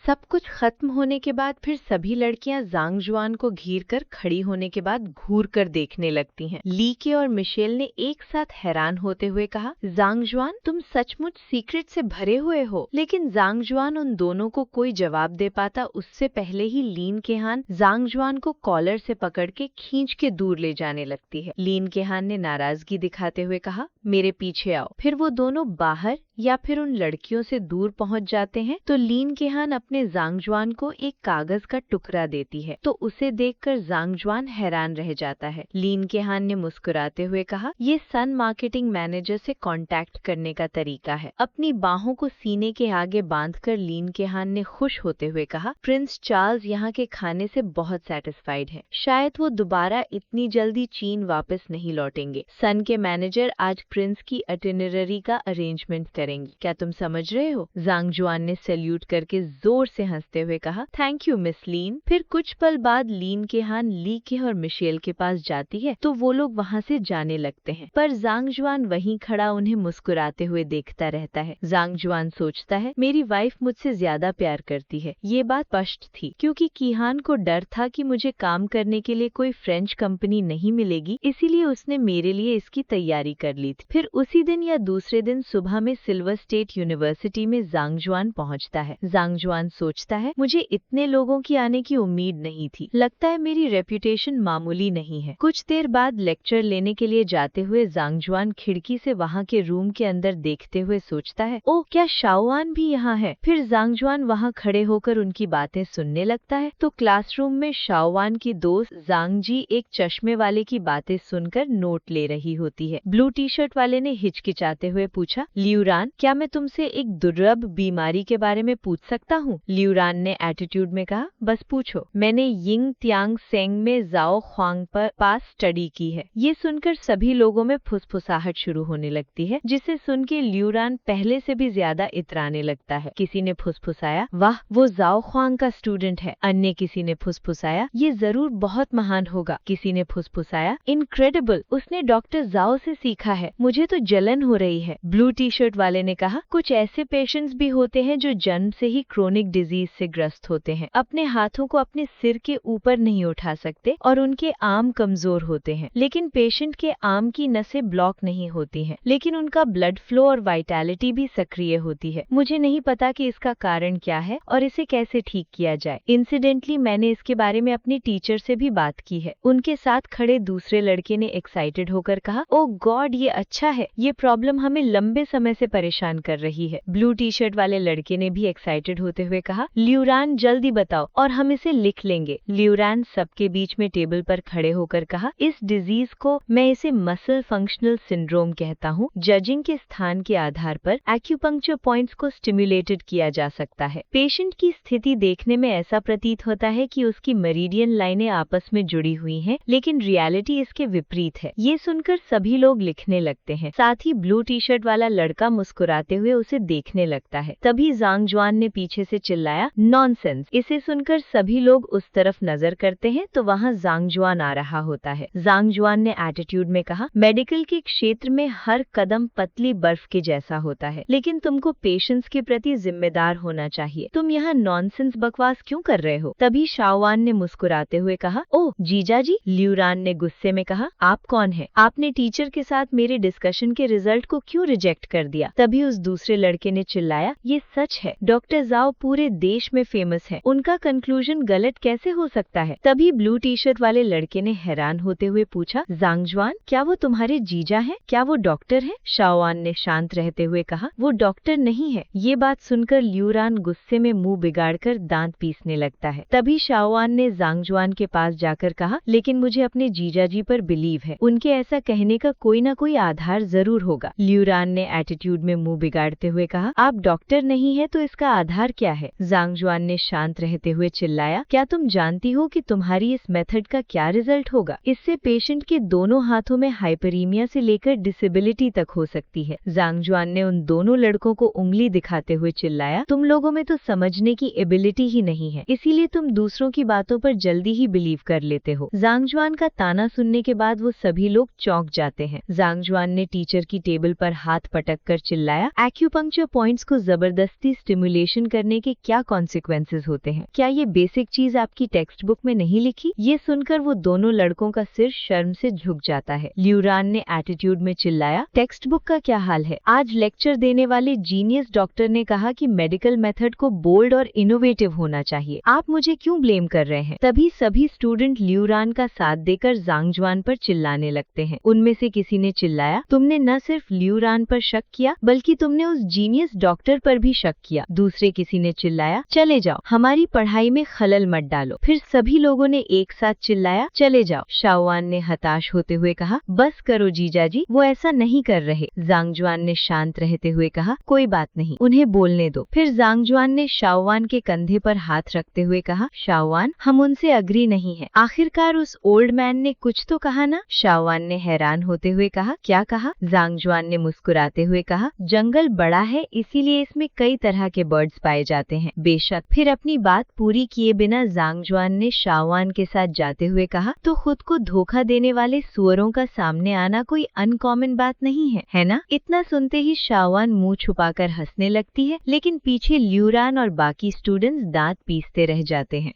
सब कुछ खत्म होने के बाद फिर सभी लड़कियां जांग जुआन को घीर कर खड़ी होने के बाद घूर कर देखने लगती हैं। ली के और मिशेल ने एक साथ हैरान होते हुए कहा, जांग जुआन, तुम सचमुच सीक्रेट से भरे हुए हो। लेकिन जांग जुआन उन दोनों को कोई जवाब दे पाता उससे पहले ही लीन केहान जांग जुआन को कॉलर से पकड़ के खींच के दूर ले जाने लगती है। लीन केहान ने नाराजगी दिखाते हुए कहा, मेरे पीछे आओ। फिर वो दोनों बाहर या फिर उन लड़कियों से दूर पहुंच जाते हैं तो लीन केहान अपने जांग जुआन को एक कागज का टुकड़ा देती है तो उसे देखकर जांग जुआन हैरान रह जाता है। लीन केहान ने मुस्कुराते हुए कहा, ये सन मार्केटिंग मैनेजर से कांटेक्ट करने का तरीका है। अपनी बाहों को सीने के आगे बांधकर लीन केहान ने खुश होते हुए कहा, प्रिंस चार्ल्स यहाँ के खाने से बहुत सेटिस्फाइड है। शायद वो दोबारा इतनी जल्दी चीन वापस नहीं लौटेंगे। सन के मैनेजर आज प्रिंस की अटिनररी का अरेंजमेंट करेंगे। क्या तुम समझ रहे हो? जांग जुआन ने सैल्यूट करके जोर से हंसते हुए कहा, थैंक यू मिस लीन। फिर कुछ पल बाद लीन केहान ली के और मिशेल के पास जाती है तो वो लोग वहाँ से जाने लगते हैं, पर जांग जुआन वहीं खड़ा उन्हें मुस्कुराते हुए देखता रहता है। जांग जुआन सोचता है, मेरी वाइफ मुझसे ज्यादा प्यार करती है। ये बात स्पष्ट थी क्योंकि किहान को डर था कि मुझे काम करने के लिए कोई फ्रेंच कंपनी नहीं मिलेगी, इसीलिए उसने मेरे लिए इसकी तैयारी कर ली थी। फिर उसी दिन या दूसरे दिन सुबह में सिल्वर स्टेट यूनिवर्सिटी में जांग जुआन पहुंचता है। जांग जुआन सोचता है, मुझे इतने लोगों की आने की उम्मीद नहीं थी। लगता है मेरी रेप्यूटेशन मामूली नहीं है। कुछ देर बाद लेक्चर लेने के लिए जाते हुए जांग जुआन खिड़की से वहाँ के रूम के अंदर देखते हुए सोचता है, ओह क्या शाओआन भी यहाँ है। फिर जांग जुआन वहाँ खड़े होकर उनकी बातें सुनने लगता है तो क्लासरूम में शाओआन की दोस्त जांग जी एक चश्मे वाले की बातें सुनकर नोट ले रही होती है। ब्लू टी शर्ट वाले ने हिचकिचाते हुए पूछा, लियूरान, क्या मैं तुमसे एक दुर्लभ बीमारी के बारे में पूछ सकता हूँ? लियूरान ने एटीट्यूड में कहा, बस पूछो। मैंने यिंग त्यांग सेंग में जाओ ख्वांग पर पास स्टडी की है। ये सुनकर सभी लोगों में फुसफुसाहट शुरू होने लगती है, जिसे सुन के लियूरान पहले से भी ज्यादा इतराने लगता है। किसी ने फुसफुसाया, वाह वो जाओ ख्वांग का स्टूडेंट है। अन्य किसी ने फुसफुसाया, ये जरूर बहुत महान होगा। किसी ने फुसफुसाया, इनक्रेडिबल, उसने डॉक्टर जाओ से सीखा है। मुझे तो जलन हो रही है। ब्लू टी शर्ट वाले ने कहा, कुछ ऐसे पेशेंट्स भी होते हैं जो जन्म से ही क्रोनिक डिजीज से ग्रस्त होते हैं। अपने हाथों को अपने सिर के ऊपर नहीं उठा सकते और उनके आर्म कमजोर होते हैं। लेकिन पेशेंट के आर्म की नसें ब्लॉक नहीं होती हैं, लेकिन उनका ब्लड फ्लो और वाइटैलिटी भी सक्रिय होती है। मुझे नहीं पता कि इसका कारण क्या है और इसे कैसे ठीक किया जाए। इंसिडेंटली मैंने इसके बारे में अपनी टीचर से भी बात की है। उनके साथ खड़े दूसरे लड़के ने एक्साइटेड होकर कहा, ओह गॉड, ये अच्छा है। ये प्रॉब्लम हमें लंबे समय से परेशान कर रही है। ब्लू टी शर्ट वाले लड़के ने भी एक्साइटेड होते हुए कहा, लियूरान जल्दी बताओ और हम इसे लिख लेंगे। लियूरान सबके बीच में टेबल पर खड़े होकर कहा, इस डिजीज को मैं इसे मसल फंक्शनल सिंड्रोम कहता हूँ। जजिंग के स्थान के आधार पर एक्यूपंक्चर पॉइंट्स को स्टिमुलेटेड किया जा सकता है। पेशेंट की स्थिति देखने में ऐसा प्रतीत होता है कि उसकी मेरिडियन लाइनें आपस में जुड़ी हुई हैं, लेकिन रियलिटी इसके विपरीत है। ये सुनकर सभी लोग लिखने लगते हैं। साथ ही ब्लू टी शर्ट वाला लड़का मुस्कुराते हुए उसे देखने लगता है। तभी जांग जुआन ने पीछे से चिल्लाया, नॉनसेंस। इसे सुनकर सभी लोग उस तरफ नजर करते हैं तो वहाँ जांग जुआन आ रहा होता है। जांग जुआन ने एटीट्यूड में कहा, मेडिकल के क्षेत्र में हर कदम पतली बर्फ के जैसा होता है, लेकिन तुमको पेशेंट्स के प्रति जिम्मेदार होना चाहिए। तुम यहाँ नॉनसेंस बकवास क्यों कर रहे हो? तभी शाओआन ने मुस्कुराते हुए कहा, ओह जीजा जी। लियूरान ने गुस्से में कहा, आप कौन है? आपने टीचर के साथ मेरे डिस्कशन के रिजल्ट को क्यों रिजेक्ट कर दिया? तभी उस दूसरे लड़के ने चिल्लाया, ये सच है। डॉक्टर जाओ पूरे देश में फेमस है। उनका कंक्लूजन गलत कैसे हो सकता है? तभी ब्लू टी शर्ट वाले लड़के ने हैरान होते हुए पूछा, जांग जुआन, क्या वो तुम्हारे जीजा हैं? क्या वो डॉक्टर हैं? शाओआन ने शांत रहते हुए कहा, वो डॉक्टर नहीं है। ये बात सुनकर लियूरान गुस्से में मुंह बिगाड़कर दांत पीसने लगता है। तभी शाओआन ने जांग जुआन के पास जाकर कहा, लेकिन मुझे अपने जीजा जी पर बिलीव है। उनके ऐसा कहने का कोई न कोई आधार जरूर होगा। लियूरान ने एटीट्यूड में मुंह बिगाड़ते हुए कहा, आप डॉक्टर नहीं है तो इसका आधार क्या है? जांग जुआन ने शांत रहते हुए चिल्लाया, क्या तुम जानती हो कि तुम्हारी इस मेथड का क्या रिजल्ट होगा? इससे पेशेंट के दोनों हाथों में हाइपरीमिया से लेकर डिसेबिलिटी तक हो सकती है। जांग जुआन ने उन दोनों लड़कों को उंगली दिखाते हुए चिल्लाया, तुम लोगों में तो समझने की एबिलिटी ही नहीं है, इसीलिए तुम दूसरों की बातों पर जल्दी ही बिलीव कर लेते हो। जांग जुआन का ताना सुनने के बाद वो सभी लोग चौंक जाते हैं। जांग जुआन ने टीचर की टेबल पर हाथ पटक कर चिल्लाया, एक्यूपंक्चर पॉइंट्स को जबरदस्ती स्टिमुलेशन करने के क्या कॉन्सिक्वेंसेस होते हैं? क्या ये बेसिक चीज आपकी टेक्स्ट बुक में नहीं लिखी? ये सुनकर वो दोनों लड़कों का सिर शर्म से झुक जाता है। ल्यूरान ने एटीट्यूड में चिल्लाया, टेक्स्ट बुक का क्या हाल है? आज लेक्चर देने वाले जीनियस डॉक्टर ने कहा कि मेडिकल मेथड को बोल्ड और इनोवेटिव होना चाहिए। आप मुझे क्यों ब्लेम कर रहे हैं? तभी सभी स्टूडेंट ल्यूरान का साथ देकर ज़ांगजुआन पर चिल्लाने लगते हैं। उनमें से किसी ने चिल्लाया, तुमने न सिर्फ ल्यूरान पर शक किया बल्कि तुमने उस जीनियस डॉक्टर पर भी शक किया। दूसरे किसी ने चिल्लाया, चले जाओ, हमारी पढ़ाई में खलल मत डालो। फिर सभी लोगों ने एक साथ चिल्लाया, चले जाओ। शाओवान ने हताश होते हुए कहा, बस करो जीजाजी, वो ऐसा नहीं कर रहे। ज़ांगजुआन ने शांत रहते हुए कहा, कोई बात नहीं, उन्हें बोलने दो। फिर ज़ांगजुआन ने शाओवान के कंधे पर हाथ रखते हुए कहा, शाओवान, हम उनसे अग्री नहीं है। आखिरकार उस ओल्ड मैन ने कुछ तो कहा ना? शाओवान ने हैरान होते हुए कहा, क्या कहा? ज़ांगजुआन ने मुस्कुराते हुए कहा, जंगल बड़ा है इसीलिए इसमें कई तरह के बर्ड्स पाए जाते हैं। बेशक। फिर अपनी बात पूरी किए बिना ज़ांगजुआन ने शाओवान के साथ जाते हुए कहा, तो खुद को धोखा देने वाले सुअरों का सामने आना कोई अनकॉमन बात नहीं है ना? इतना सुनते ही शाओवान मुंह छुपाकर हंसने लगती है, लेकिन पीछे ल्यूरान और बाकी स्टूडेंट्स दांत पीसते रह जाते हैं।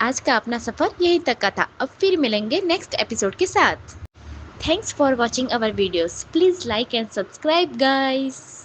आज का अपना सफर यहीं तक का था। अब फिर मिलेंगे नेक्स्ट एपिसोड के साथ। Thanks for watching our videos. Please like and subscribe guys.